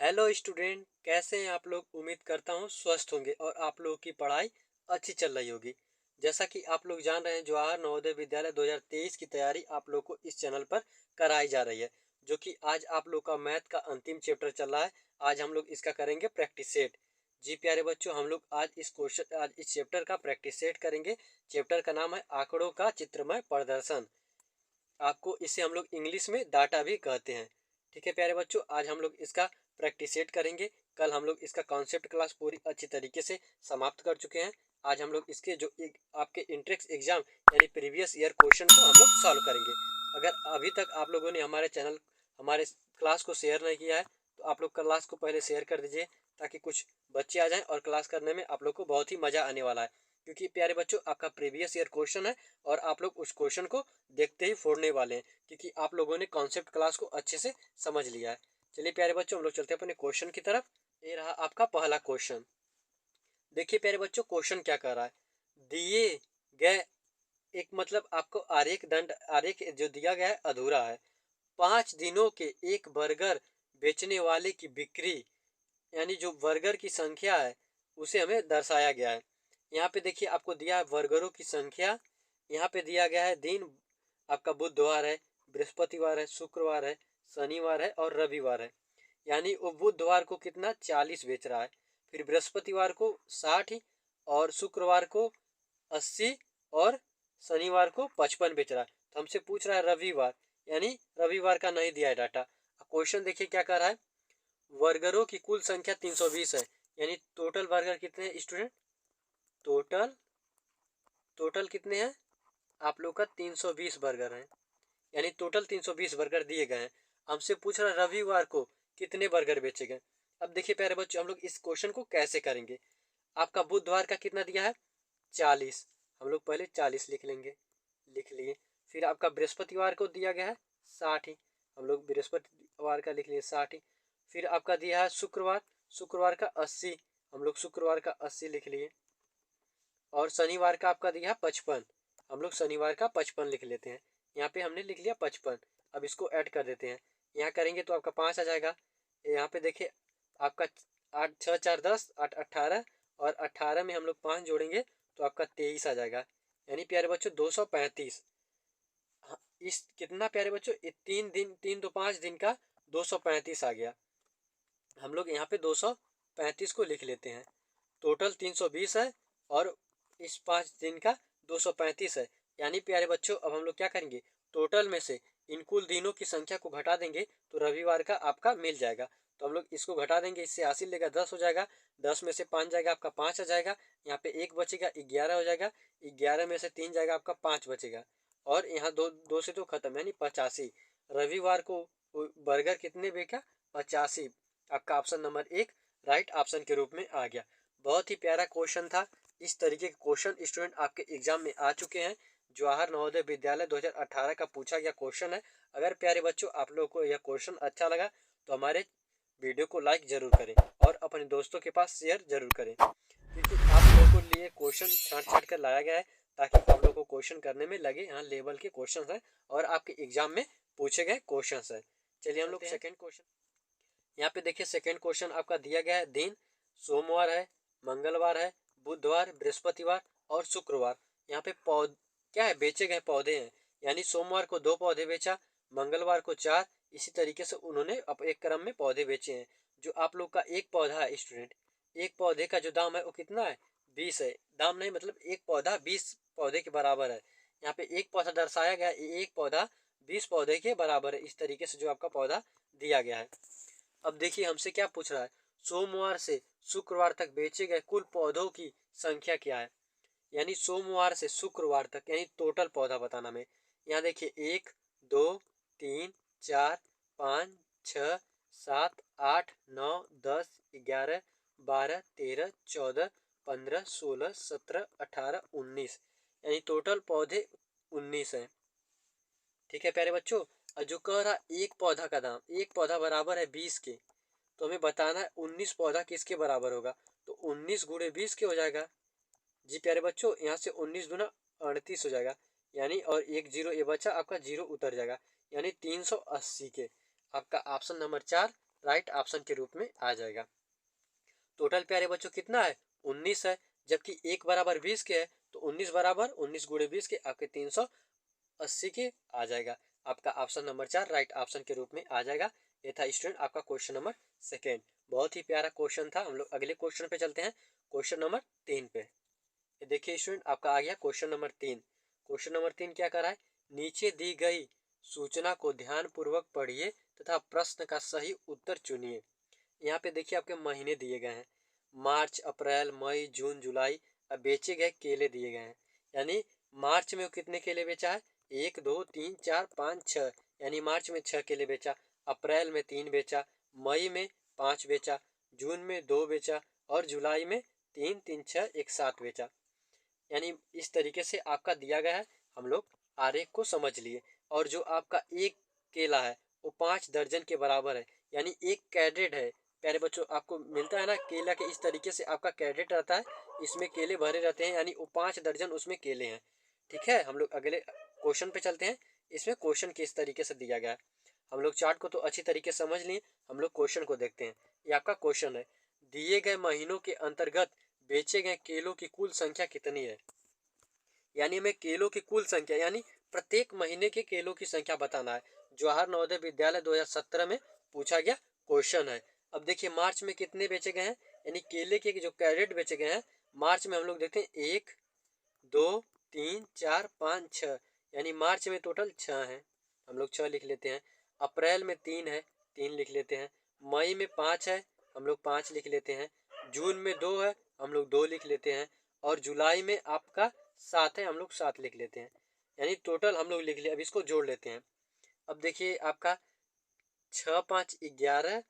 Hello student, कैसे हैं आप लोग। उम्मीद करता हूँ स्वस्थ होंगे और आप लोगों की पढ़ाई अच्छी चल रही होगी। जैसा कि आप लोग जान रहे हैं, जवाहर नवोदय विद्यालय 2023 की तैयारी आप लोग को इस चैनल पर कराई जा रही है, जो कि आज आप लोग का मैथ का अंतिम चैप्टर चल रहा है। आज हम लोग इसका करेंगे प्रैक्टिस सेट। जी प्यारे बच्चों, हम लोग आज इस चैप्टर का प्रैक्टिस सेट करेंगे। चैप्टर का नाम है आंकड़ों का चित्रमय प्रदर्शन। आपको इसे हम लोग इंग्लिश में डाटा भी कहते हैं। ठीक है प्यारे बच्चों, आज हम लोग इसका प्रैक्टिस सेट करेंगे। कल हम लोग इसका कॉन्सेप्ट क्लास पूरी अच्छी तरीके से समाप्त कर चुके हैं। आज हम लोग इसके आपके इंट्रेंस एग्जाम यानी प्रीवियस ईयर क्वेश्चन को हम लोग सॉल्व करेंगे। अगर अभी तक आप लोगों ने हमारे क्लास को शेयर नहीं किया है, तो आप लोग क्लास को पहले शेयर कर दीजिए, ताकि कुछ बच्चे आ जाएं और क्लास करने में आप लोग को बहुत ही मज़ा आने वाला है। क्योंकि प्यारे बच्चों, आपका प्रीवियस ईयर क्वेश्चन है और आप लोग उस क्वेश्चन को देखते ही फोड़ने वाले हैं, क्योंकि आप लोगों ने कॉन्सेप्ट क्लास को अच्छे से समझ लिया है। चलिए प्यारे बच्चों, हम लोग चलते हैं अपने क्वेश्चन की तरफ। ये रहा आपका पहला क्वेश्चन। देखिए प्यारे बच्चों, क्वेश्चन क्या कर रहा है। दिए गए एक मतलब आपको आरेख जो दिया गया है अधूरा है। 5 दिनों के एक बर्गर बेचने वाले की बिक्री, यानी जो बर्गर की संख्या है उसे हमें दर्शाया गया है। यहाँ पे देखिए आपको दिया है बर्गरों की संख्या। यहाँ पे दिया गया है दिन, आपका बुधवार है, बृहस्पतिवार है, शुक्रवार है, शनिवार है और रविवार है। यानी वो बुधवार को कितना 40 बेच रहा है, फिर बृहस्पतिवार को 60 और शुक्रवार को 80 और शनिवार को 55 बेच रहा है। तो हमसे पूछ रहा है रविवार, यानी रविवार का नहीं दिया है डाटा। क्वेश्चन देखिए क्या कर रहा है। बर्गरों की कुल संख्या 320 है, यानी टोटल बर्गर कितने हैं स्टूडेंट। टोटल टोटल कितने हैं आप लोग का 320 बर्गर हैं, यानी टोटल 320 बर्गर दिए गए हैं। हमसे पूछ रहा है रविवार को कितने बर्गर बेचे गए। अब देखिए प्यारे बच्चों, हम लोग इस क्वेश्चन को कैसे करेंगे। आपका बुधवार का कितना दिया है 40, हम लोग पहले 40 लिख लेंगे, लिख लिए। फिर आपका बृहस्पतिवार को दिया गया है 60, हम लोग बृहस्पतिवार का लिख लिए 60। फिर आपका दिया है शुक्रवार, शुक्रवार का 80, हम लोग शुक्रवार का 80 लिख लिए। और शनिवार का आपका दिया है 55, हम लोग शनिवार का 55 लिख लेते हैं। यहाँ पे हमने लिख लिया 55। अब इसको ऐड कर देते हैं, यहाँ करेंगे तो आपका 5 आ जाएगा। यहाँ पे देखिए आपका 8 6 4 10 8 18, और 18 में हम लोग 5 जोड़ेंगे तो आपका 23 आ जाएगा। यानी प्यारे बच्चों 235। हाँ, इस कितना प्यारे बच्चों, 3 दिन 3 तो 5 दिन का 235 आ गया। हम लोग यहाँ पे 235 को लिख लेते हैं। टोटल 320 है और इस 5 दिन का 235 है। यानी प्यारे बच्चों, अब हम लोग क्या करेंगे, टोटल में से इन कुल दिनों की संख्या को घटा देंगे तो रविवार का आपका मिल जाएगा। तो हम लोग इसको घटा देंगे, इससे 80 लेगा 10 हो जाएगा, 10 में से 5 जाएगा आपका 5 आ जाएगा। यहाँ पे 1 बचेगा 11 हो जाएगा, 11 में से 3 जाएगा आपका 5 बचेगा। और यहाँ दो दो से तो खत्म, यानी 85। रविवार को बर्गर कितने बेचा 85। आपका ऑप्शन नंबर 1 राइट ऑप्शन के रूप में आ गया। बहुत ही प्यारा क्वेश्चन था। इस तरीके के क्वेश्चन स्टूडेंट आपके एग्जाम में आ चुके हैं। जवाहर नवोदय विद्यालय 2018 का पूछा गया क्वेश्चन है। अगर प्यारे बच्चों आप लोगों को यह क्वेश्चन अच्छा लगा तो हमारे वीडियो को लाइक जरूर करें और अपने दोस्तों के पास शेयर जरूर करें, क्योंकि आप लोगों के लिए क्वेश्चन छांट छांट कर लाया गया है, ताकि आप लोगों को क्वेश्चन करने में लगे यहाँ लेवल के क्वेश्चन है और आपके एग्जाम में पूछे गए क्वेश्चन है। चलिए हम लोग सेकेंड क्वेश्चन। यहाँ पे देखिए सेकेंड क्वेश्चन आपका दिया गया है। दिन सोमवार है, मंगलवार है, बुधवार, बृहस्पतिवार और शुक्रवार। यहाँ पे पौध क्या है, बेचे गए पौधे हैं। यानी सोमवार को 2 पौधे बेचा, मंगलवार को 4, इसी तरीके से उन्होंने एक क्रम में पौधे बेचे हैं। जो आप लोग का एक पौधा है स्टूडेंट, एक पौधे का जो दाम है वो कितना है 20 है। दाम नहीं मतलब एक पौधा 20 पौधे के बराबर है। यहाँ पे एक पौधा दर्शाया गया है, एक पौधा 20 पौधे के बराबर है। इस तरीके से जो आपका पौधा दिया गया है। अब देखिए हमसे क्या पूछ रहा है, सोमवार से शुक्रवार तक बेचे गए कुल पौधों की संख्या क्या है। यानी सोमवार से शुक्रवार तक, यानी टोटल पौधा बताना में। यहाँ देखिए 1 2 3 4 5 6 7 8 9 10 11 12 13 14 15 16 17 18 19, यानी टोटल पौधे 19 हैं। ठीक है प्यारे बच्चों, और जो कह रहा एक पौधा का दाम, एक पौधा बराबर है 20 के, तो हमें बताना है 19 पौधा किसके बराबर होगा। तो 19 गुणे 20 के हो जाएगा। जी प्यारे बच्चों, यहाँ से 19 दूना 38 हो जाएगा, यानी और एक जीरो ये बचा, आपका जीरो उतर जाएगा, यानी 380 के। आपका ऑप्शन नंबर 4 राइट ऑप्शन के रूप में आ जाएगा। टोटल प्यारे बच्चों कितना है? 19 है, जबकि 1 बराबर 20 के है, तो 19 बराबर 19 गुणे 20 के आपके 380 के आ जाएगा। आपका ऑप्शन नंबर 4 राइट ऑप्शन के रूप में आ जाएगा। ये था स्टूडेंट आपका क्वेश्चन नंबर सेकेंड। बहुत ही प्यारा क्वेश्चन था। हम लोग अगले क्वेश्चन पे चलते हैं, क्वेश्चन नंबर 3 पे। ये देखिए स्टूडेंट आपका आ गया क्वेश्चन नंबर 3। क्वेश्चन नंबर 3 क्या कर रहा है? नीचे दी गई सूचना को ध्यान पूर्वक पढ़िए तथा प्रश्न का सही उत्तर चुनिए। यहाँ पे देखिए आपके महीने दिए गए हैं, मार्च, अप्रैल, मई, जून, जुलाई। अब बेचे गए केले दिए गए हैं, यानी मार्च में वो कितने केले बेचा है? 1 2 3 4 5 6, यानी मार्च में 6 केले बेचा। अप्रैल में 3 बेचा, मई में 5 बेचा, जून में 2 बेचा और जुलाई में 3 3 6 1 7 बेचा। यानी इस तरीके से आपका दिया गया है, हम लोग आरेख को समझ लिए। और जो आपका एक केला है वो 5 दर्जन के बराबर है, यानी एक कैरेट है। प्यारे बच्चों आपको मिलता है ना केला के, इस तरीके से आपका कैरेट रहता है, इसमें केले भरे रहते हैं, यानी वो 5 दर्जन उसमें केले हैं। ठीक है, हम लोग अगले क्वेश्चन पे चलते हैं। इसमें क्वेश्चन किस तरीके से दिया गया है, हम लोग चार्ट को तो अच्छी तरीके से समझ लिए, हम लोग क्वेश्चन को देखते हैं। ये आपका क्वेश्चन है, दिए गए महीनों के अंतर्गत बेचे गए केलों की कुल संख्या कितनी है? यानी हमें केलों की कुल संख्या, यानी प्रत्येक महीने के केलों की संख्या बताना है। जवाहर नवोदय विद्यालय 2017 में पूछा गया क्वेश्चन है। अब देखिए मार्च में कितने बेचे गए हैं, यानी केले के जो कैरेट बेचे गए हैं मार्च में हम लोग देखते हैं 1 2 3 4 5 6, यानी मार्च में टोटल 6 हैं, हम लोग 6 लिख लेते हैं। अप्रैल में 3 है, 3 लिख लेते हैं। मई में 5 है, हम लोग 5 लिख लेते हैं। जून में 2 है, हम लोग 2 लिख लेते हैं। और जुलाई में आपका 7 है, हम लोग 7 लिख लेते हैं। यानी टोटल हम लोग लिख लिए। अब इसको जोड़ लेते हैं। अब देखिए आपका 6 5 11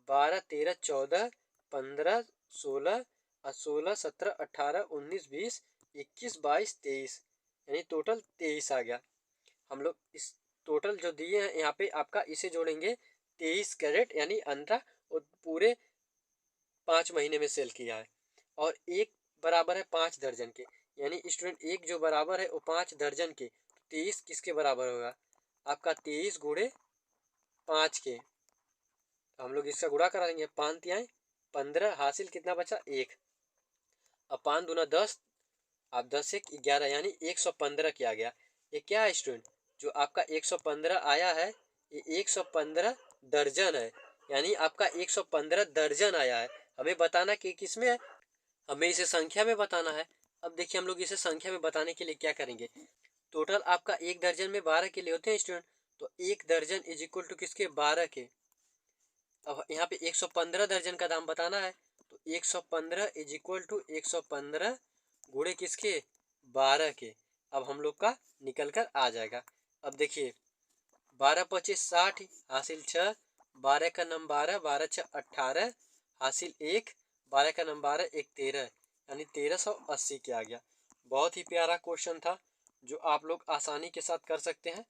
12 13 14 15 16 16 17 18 19 20 21 22 23, यानी टोटल 23 आ गया। हम लोग इस टोटल जो दिए हैं यहाँ पे आपका इसे जोड़ेंगे, 23 कैरेट यानी अंडा और पूरे 5 महीने में सेल किया है। और एक बराबर है 5 दर्जन के, यानी स्टूडेंट एक जो बराबर है वो 5 दर्जन के, 23 किसके बराबर होगा? आपका 23 गुणे 5 के, हम लोग इसका गुणा कराएंगे। 5 तिहाई 15, हासिल कितना बचा? 1। अब 5 दूना 10, आप 10 1 11, यानी 115 किया गया। ये क्या है स्टूडेंट? जो आपका 115 आया है ये 115 दर्जन है, यानी आपका 115 दर्जन आया है। हमें बताना कि किस में है, हमें इसे संख्या में बताना है। अब देखिए हम लोग इसे संख्या में बताने के लिए क्या करेंगे, टोटल आपका एक दर्जन में 12 केले होते हैं स्टूडेंट, तो एक दर्जन इज इक्वल टू किसके? 12 के। अब यहाँ पे 115 दर्जन का दाम बताना है, तो 115 इज इक्वल टू 115 गुणे किसके? 12 के। अब हम लोग का निकल कर आ जाएगा। अब देखिए 12 25 60, हासिल 6, 12 का नम 12, 12 6 18, हासिल 1, 12 का नम 12 1 13, यानी 1380 के आ गया। बहुत ही प्यारा क्वेश्चन था जो आप लोग आसानी के साथ कर सकते हैं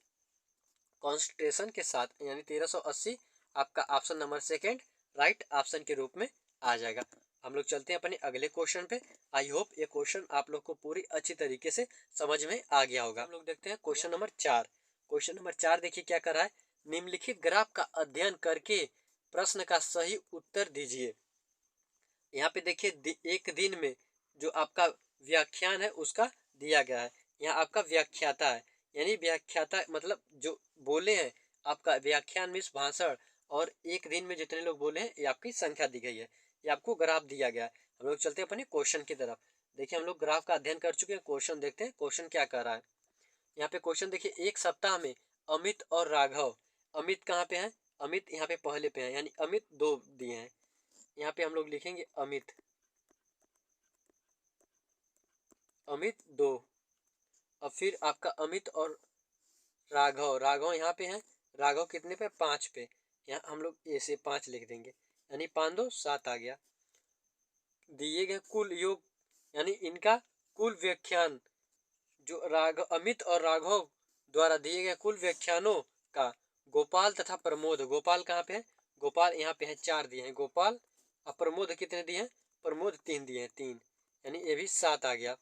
कॉन्सेंट्रेशन के साथ, यानी 1380 आपका option number second right option के रूप में आ जाएगा। हम लोग चलते हैं अपने अगले क्वेश्चन पे। आई होप ये क्वेश्चन आप लोग को पूरी अच्छी तरीके से समझ में आ गया होगा। हम लोग देखते हैं क्वेश्चन नंबर 4। क्वेश्चन नंबर 4 देखिए क्या कर रहा है, निम्नलिखित ग्राफ का अध्ययन करके प्रश्न का सही उत्तर दीजिए। यहाँ पे देखिए एक दिन में जो आपका व्याख्यान है उसका दिया गया है। यहाँ आपका व्याख्याता है, यानी व्याख्याता मतलब जो बोले हैं, आपका व्याख्यान मीन्स भाषण, और एक दिन में जितने लोग बोले हैं ये आपकी संख्या दी गई है। ये आपको ग्राफ दिया गया है। हम लोग चलते हैं अपने क्वेश्चन की तरफ। देखिए हम लोग ग्राफ का अध्ययन कर चुके हैं, क्वेश्चन देखते हैं क्वेश्चन क्या कर रहा है। यहाँ पे क्वेश्चन देखिए, एक सप्ताह में अमित और राघव, अमित कहाँ पे है? अमित यहाँ पे पहले पे है, यानी अमित 2 दिए हैं। यहाँ पे हम लोग लिखेंगे अमित, अमित 2। अब फिर आपका अमित और राघव, राघव यहाँ पे है, राघव कितने पे? 5 पे, यहाँ हम लोग ए से 5 लिख देंगे, यानी 5 2 7 आ गया। दिए गए कुल योग, यानी इनका कुल व्याख्यान, जो अमित और राघव द्वारा दिए गए कुल व्याख्यानों का गोपाल तथा प्रमोद, गोपाल कहाँ पे है? गोपाल यहाँ पे है, 4 दिए हैं गोपाल। और प्रमोद कितने दिए हैं? प्रमोद 3 दिए हैं, 3, यानी ये भी 7 आ गया।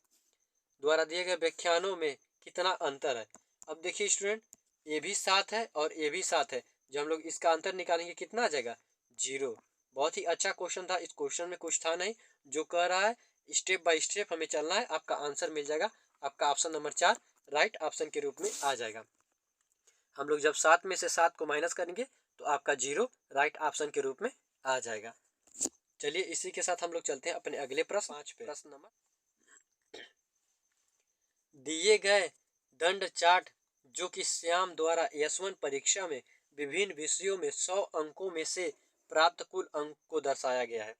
द्वारा दिए गए व्याख्यानों में कितना अंतर है? अब देखिए स्टूडेंट, ये भी 7 है और ये भी 7 है, जब हम लोग इसका अंतर निकालेंगे कितना आ जाएगा? 0। बहुत ही अच्छा क्वेश्चन था। इस क्वेश्चन में कुछ था नहीं, जो कह रहा है स्टेप बाय स्टेप हमें चलना है, आपका आंसर मिल जाएगा। आपका ऑप्शन नंबर 4 राइट ऑप्शन के रूप में आ जाएगा। हम लोग जब 7 में से 7 को माइनस करेंगे तो आपका 0 राइट ऑप्शन के रूप में आ जाएगा। चलिए इसी के साथ हम लोग चलते हैं अपने अगले प्रश्न 5 पे। प्रश्न नंबर, दिए गए दंड चार्ट जो कि श्याम द्वारा S1 परीक्षा में विभिन्न विषयों में 100 अंकों में से प्राप्त कुल अंक को दर्शाया गया है।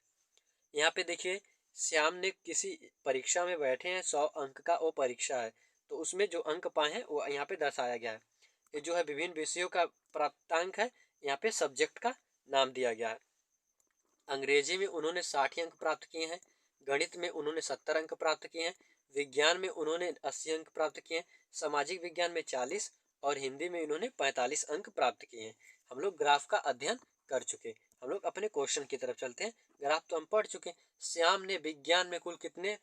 यहाँ पे देखिए, श्याम ने किसी परीक्षा में बैठे हैं, 100 अंक का वो परीक्षा है, तो उसमें जो अंक पाए हैं वो यहाँ पे दर्शाया गया है। ये जो है विभिन्न विषयों का प्राप्तांक है, यहाँ पे सब्जेक्ट का नाम दिया गया है। अंग्रेजी में उन्होंने 60 अंक प्राप्त किए हैं, गणित में उन्होंने 70 अंक प्राप्त किए हैं, विज्ञान में उन्होंने 80 अंक प्राप्त किए हैं, सामाजिक विज्ञान में 40 और हिंदी में इन्होंने 45 अंक प्राप्त किए हैं। हम लोग ग्राफ का अध्ययन कर चुके। हम लोग अपने क्वेश्चन की तरफ चलते हैं। ग्राफ तो हम पढ़ चुके। श्याम ने विज्ञान में कुल कितने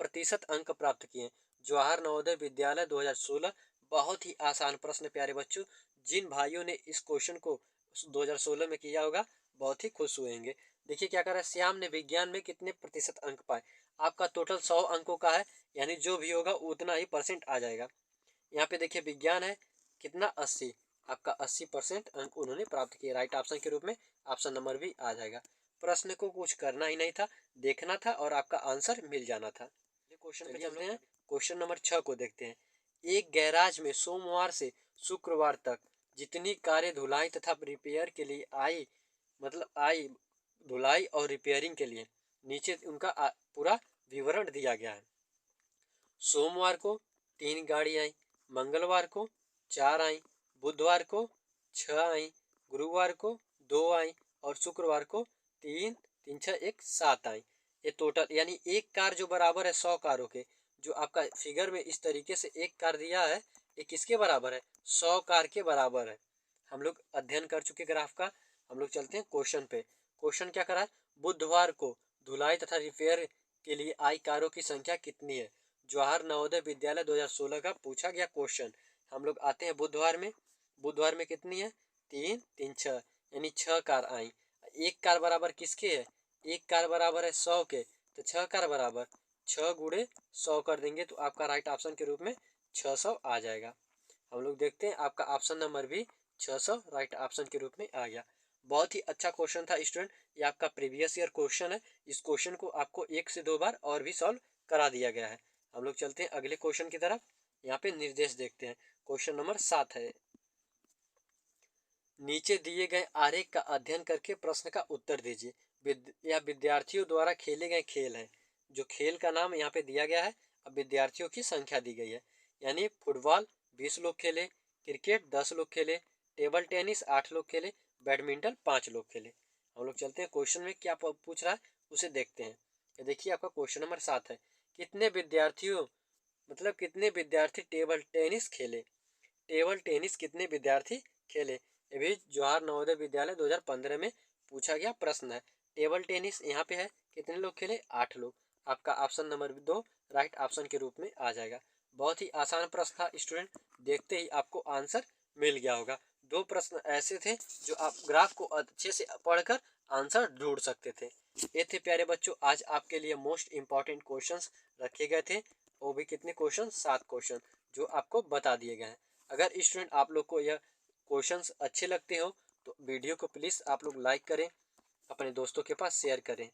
प्रतिशत अंक प्राप्त किए? जवाहर नवोदय विद्यालय 2016। बहुत ही आसान प्रश्न प्यारे बच्चों। जिन भाइयों ने इस क्वेश्चन को 2016 में किया होगा बहुत ही खुश हुएंगे। देखिए क्या कर रहा है, श्याम ने विज्ञान में कितने प्रतिशत अंक पाए? आपका टोटल 100 अंकों का है, यानी जो भी होगा उतना ही परसेंट आ जाएगा। यहाँ पे देखिए विज्ञान है कितना 80, आपका 80% अंक उन्होंने प्राप्त किए। राइट ऑप्शन के रूप में ऑप्शन नंबर भी आ जाएगा। प्रश्न को कुछ करना ही नहीं था, देखना था और आपका आंसर मिल जाना था। क्वेश्चन पे चलते हैं। क्वेश्चन नंबर 6 को देखते हैं। एक गैराज में सोमवार से शुक्रवार तक जितनी कारें धुलाई तथा रिपेयर के लिए आई धुलाई और रिपेयरिंग के लिए, नीचे उनका पूरा विवरण दिया गया है। सोमवार को 3 गाड़ी आई, मंगलवार को 4 आई, बुधवार को 6 आई, गुरुवार को 2 आई और शुक्रवार को 3 3 6 1 7 आई। ये टोटल यानी एक कार जो बराबर है 100 कारों के। जो आपका फिगर में इस तरीके से एक कार दिया है, ये किसके बराबर है? 100 कार के बराबर है। हम लोग अध्ययन कर चुके ग्राफ का। हम लोग चलते हैं क्वेश्चन पे। क्वेश्चन क्या करा है? बुधवार को धुलाई तथा रिपेयर के लिए आई कारों की संख्या कितनी है? जवाहर नवोदय विद्यालय 2016 का पूछा गया क्वेश्चन। हम लोग आते हैं बुधवार में। बुधवार में कितनी है? 3 3 6 यानी 6 कार आई। एक कार बराबर किसके है? एक कार बराबर है 100 के, तो 6 कार बराबर 6 गुणे 100 कर देंगे तो आपका राइट ऑप्शन के रूप में 600 आ जाएगा। हम लोग देखते हैं आपका ऑप्शन नंबर भी 600 राइट ऑप्शन के रूप में आ गया। बहुत ही अच्छा क्वेश्चन था स्टूडेंट। ये आपका प्रीवियस ईयर क्वेश्चन है। इस क्वेश्चन को आपको 1 से 2 बार और भी सॉल्व करा दिया गया है। हम लोग चलते हैं अगले क्वेश्चन की तरफ। यहाँ पे निर्देश देखते हैं। क्वेश्चन नंबर 7 है। नीचे दिए गए आरेख का अध्ययन करके प्रश्न का उत्तर दीजिए। यह विद्यार्थियों द्वारा खेले गए खेल है। जो खेल का नाम यहाँ पे दिया गया है, अब विद्यार्थियों की संख्या दी गई है। यानी फुटबॉल 20 लोग खेले, क्रिकेट 10 लोग खेले, टेबल टेनिस 8 लोग खेले, बैडमिंटन 5 लोग खेले। हम लोग चलते हैं क्वेश्चन में क्या पूछ रहा है उसे देखते हैं। ये देखिए आपका क्वेश्चन नंबर 7 है। कितने विद्यार्थी टेबल टेनिस खेले? टेबल टेनिस कितने विद्यार्थी खेले? ये भी जवाहर नवोदय विद्यालय 2015 में पूछा गया प्रश्न है। टेबल टेनिस यहाँ पे है, कितने लोग खेले? 8 लोग। आपका ऑप्शन नंबर 2 राइट ऑप्शन के रूप में आ जाएगा। बहुत ही आसान प्रश्न था स्टूडेंट, देखते ही आपको आंसर मिल गया होगा। 2 प्रश्न ऐसे थे जो आप ग्राफ को अच्छे से पढ़कर आंसर ढूंढ सकते थे। ये थे प्यारे बच्चों आज आपके लिए मोस्ट इम्पॉर्टेंट क्वेश्चंस रखे गए थे। वो भी कितने क्वेश्चन? 7 क्वेश्चन जो आपको बता दिए गए हैं। अगर स्टूडेंट आप लोग को यह क्वेश्चंस अच्छे लगते हो तो वीडियो को प्लीज़ आप लोग लाइक करें, अपने दोस्तों के पास शेयर करें।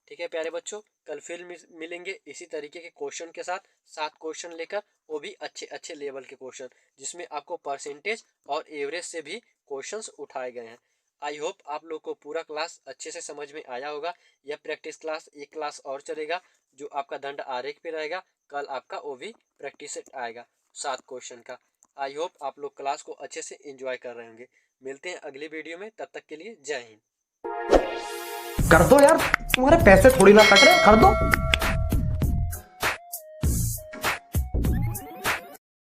ठीक है प्यारे बच्चों, कल फिर मिलेंगे इसी तरीके के क्वेश्चन के साथ। 7 क्वेश्चन लेकर, वो भी अच्छे अच्छे लेवल के क्वेश्चन जिसमें आपको परसेंटेज और एवरेज से भी क्वेश्चंस उठाए गए हैं। आई होप आप लोग को पूरा क्लास अच्छे से समझ में आया होगा। यह प्रैक्टिस क्लास एक क्लास और चलेगा जो आपका दंड आरेख पे रहेगा। कल आपका वो भी प्रैक्टिस सेट आएगा 7 क्वेश्चन का। आई होप आप लोग क्लास को अच्छे से एंजॉय कर रहे होंगे। मिलते हैं अगली वीडियो में, तब तक के लिए जय हिंद। कर दो यार, तुम्हारे पैसे थोड़ी ना कट रहे, कर दो।